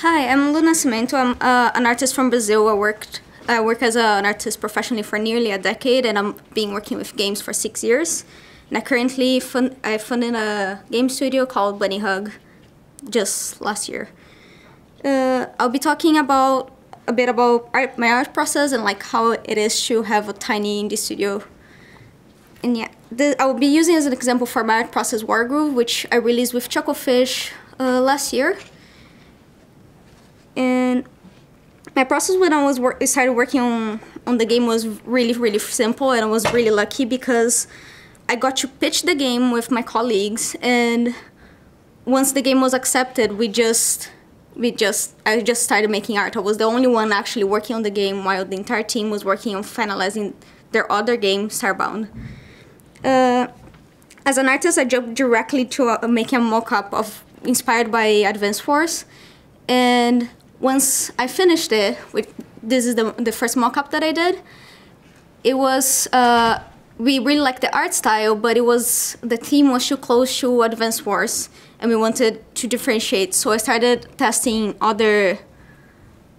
Hi, I'm Luciana Nascimento. I'm an artist from Brazil. I work as an artist professionally for nearly a decade, and I'm been working with games for 6 years. And I currently funded a game studio called Bunnyhug just last year. I'll be talking a bit about my art process and like how it is to have a tiny indie studio. And yeah, I will be using as an example for my art process Wargroove, which I released with Chucklefish last year. And my process when I started working on the game was really simple, and I was really lucky because I got to pitch the game with my colleagues, and once the game was accepted, I just started making art. I was the only one actually working on the game while the entire team was working on finalizing their other game, Starbound. As an artist, I jumped directly to making a mock-up inspired by Advance Wars, and once I finished it, this is the first mock-up that I did. It was we really liked the art style, but the theme was too close to Advance Wars, and we wanted to differentiate. So I started testing other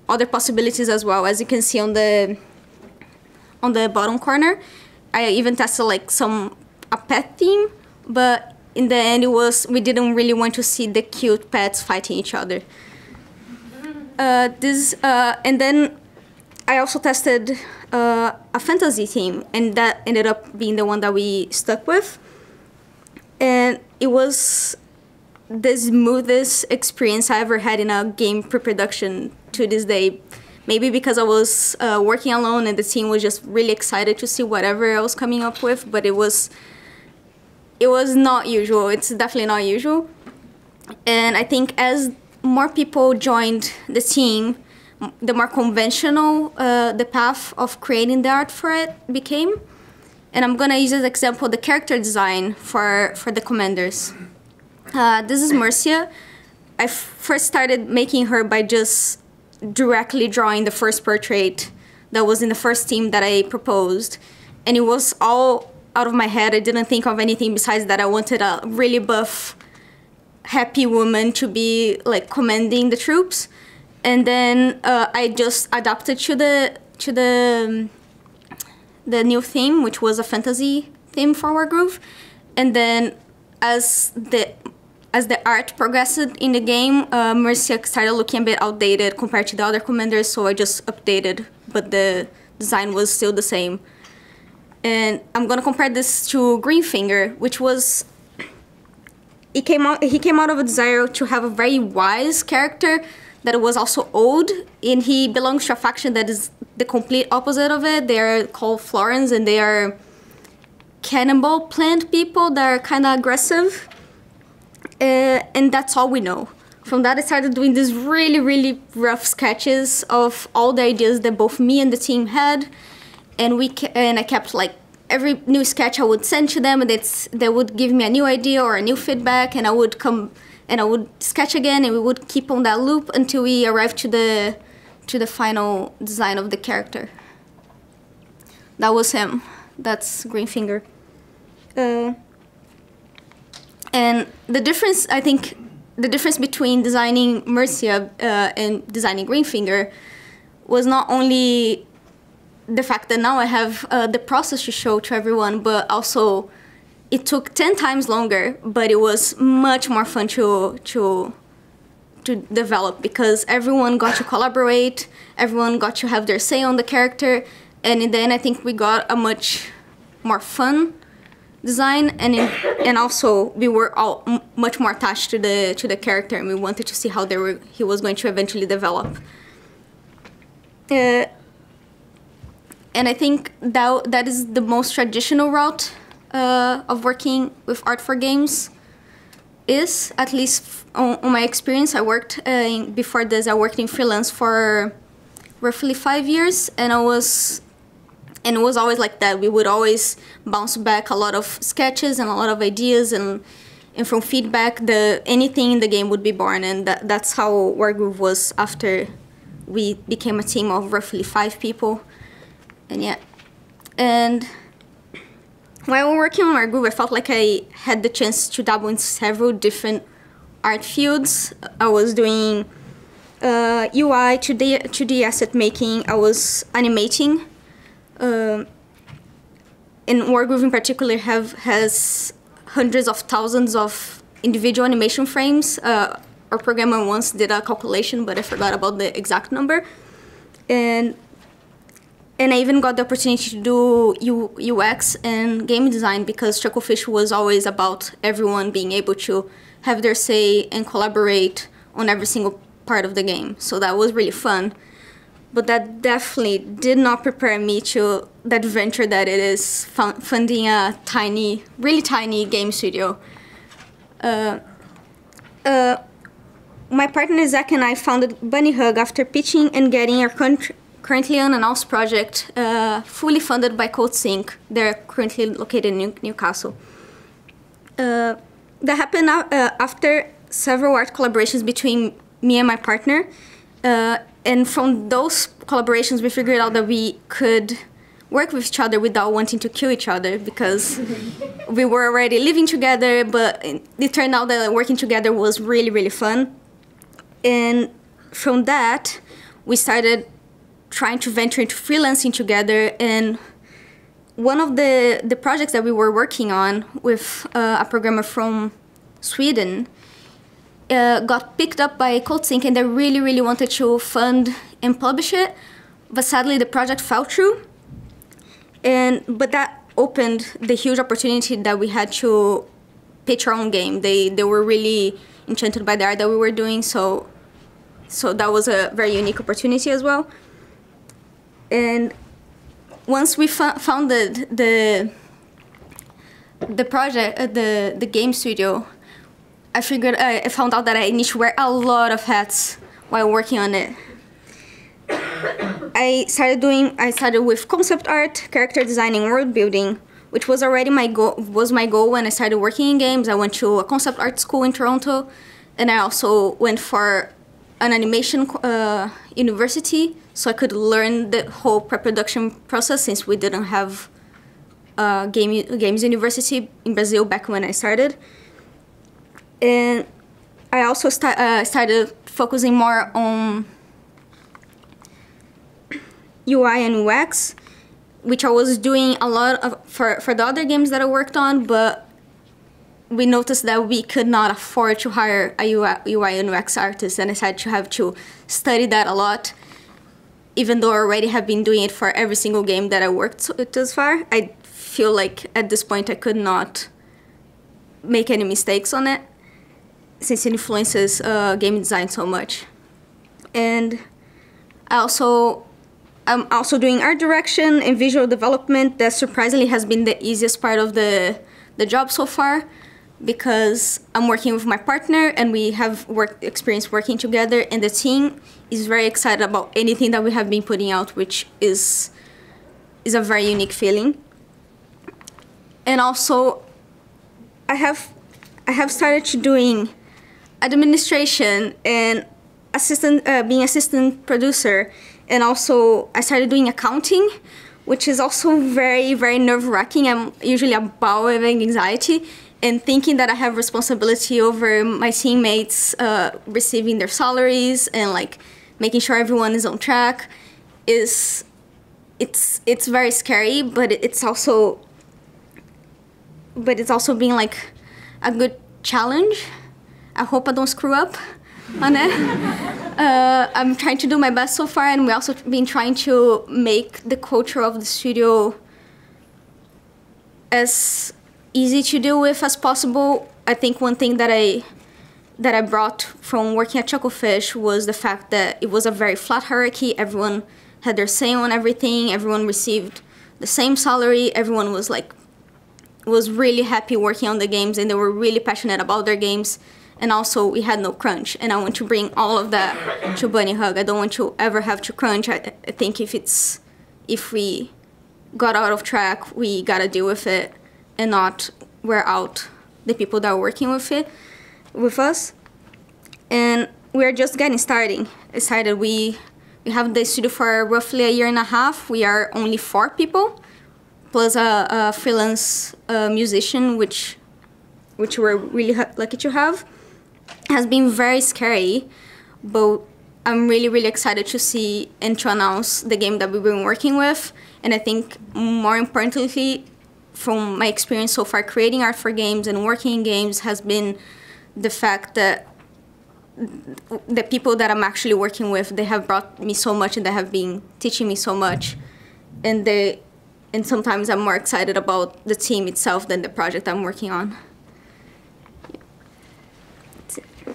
possibilities as well. As you can see on the bottom corner, I even tested like a pet theme, but in the end, we didn't really want to see the cute pets fighting each other. And then I also tested a fantasy theme, and that ended up being the one that we stuck with. And it was the smoothest experience I ever had in a game pre-production to this day. Maybe because I was working alone and the team was just really excited to see whatever I was coming up with, but it was not usual. It's definitely not usual. And I think as more people joined the team, the more conventional the path of creating the art for it became. And I'm gonna use as an example the character design for the commanders. This is Mercia. I first started making her by just directly drawing the first portrait that was in the first team that I proposed. And it was all out of my head. I didn't think of anything besides that I wanted a really buff, happy woman to be like commanding the troops, and then I just adapted to the new theme, which was a fantasy theme for Wargroove. And then as the art progressed in the game, Mercia started looking a bit outdated compared to the other commanders, so I just updated, but the design was still the same. And I'm gonna compare this to Greenfinger, which was he came out of a desire to have a very wise character that was also old, and he belongs to a faction that is the complete opposite of it. They are called Florins, and they are cannibal plant people that are kind of aggressive, and that's all we know. From that, I started doing these really rough sketches of all the ideas that both me and the team had, and I kept like every new sketch I would send to them, and they would give me a new idea or a new feedback, and I would come and I would sketch again, and we would keep on that loop until we arrived to the final design of the character. That was him. That's Greenfinger. And the difference, I think, the difference between designing Mercia and designing Greenfinger was not only the fact that now I have the process to show to everyone, but also it took 10 times longer, but it was much more fun to develop because everyone got to collaborate, everyone got to have their say on the character, and in the end I think we got a much more fun design, and also we were all much more attached to the character, and we wanted to see how he was going to eventually develop. And I think that is the most traditional route of working with art for games is, at least on my experience. I worked, before this, I worked in freelance for roughly 5 years, and it was always like that. We would always bounce back a lot of sketches and a lot of ideas, and from feedback, anything in the game would be born, and that's how Wargroove was after we became a team of roughly 5 people. And yeah, and while working on Wargroove, I felt like I had the chance to dabble in several different art fields. I was doing UI, 2D asset making. I was animating. And Wargroove in particular has hundreds of thousands of individual animation frames. Our programmer once did a calculation, but I forgot about the exact number. And I even got the opportunity to do UX and game design because Chucklefish was always about everyone being able to have their say and collaborate on every single part of the game. So that was really fun. But that definitely did not prepare me to the adventure that it is funding a tiny, really tiny game studio. My partner Zach and I founded Bunnyhug after pitching and getting our currently unannounced project fully funded by CodeSync. They're currently located in Newcastle. That happened after several art collaborations between me and my partner. And from those collaborations, we figured out that we could work with each other without wanting to kill each other because we were already living together, but it turned out that working together was really, really fun. And from that, we started trying to venture into freelancing together. And one of the projects that we were working on with a programmer from Sweden got picked up by CodeSync, and they really, really wanted to fund and publish it. But sadly, the project fell through. But that opened the huge opportunity that we had to pitch our own game. They were really enchanted by the art that we were doing, so that was a very unique opportunity as well. And once we founded the project, the game studio, I found out that I need to wear a lot of hats while working on it. I started with concept art, character design, and world building, which was already my goal when I started working in games. I went to a concept art school in Toronto, and I also went for an animation university, so I could learn the whole pre-production process since we didn't have a games university in Brazil back when I started. And I also started focusing more on UI and UX, which I was doing a lot of for the other games that I worked on, but we noticed that we could not afford to hire a UI and UX artist, and I decided to have to study that a lot. Even though I already have been doing it for every single game that I worked thus far, I feel like at this point I could not make any mistakes on it, since it influences game design so much. And I'm also doing art direction and visual development. That surprisingly has been the easiest part of the job so far, because I'm working with my partner and we have experience working together, and the team is very excited about anything that we have been putting out, which is a very unique feeling. And also, I have started to doing administration and being assistant producer, and also I started doing accounting, which is also very, very nerve-wracking. I'm usually a ball of anxiety, and thinking that I have responsibility over my teammates receiving their salaries and like making sure everyone is on track it's very scary, but it's also being like a good challenge. I hope I don't screw up on it. I'm trying to do my best so far, and we also been trying to make the culture of the studio as easy to deal with as possible. I think one thing that I brought from working at Chucklefish was the fact that it was a very flat hierarchy. Everyone had their say on everything. Everyone received the same salary. Everyone was really happy working on the games, and they were really passionate about their games. And also, we had no crunch, and I want to bring all of that to Bunnyhug. I don't want to ever have to crunch. I think if we got out of track, we gotta deal with it and not wear out the people that are working with us. And we're just getting started. We have the studio for roughly a year and a half. We are only 4 people, plus a freelance musician, which we're really lucky to have. Has been very scary, but I'm really, really excited to see and to announce the game that we've been working with. And I think more importantly, from my experience so far creating art for games and working in games has been the fact that the people that I'm actually working with, they have brought me so much and they have been teaching me so much. And sometimes I'm more excited about the team itself than the project I'm working on. Yeah. That's it.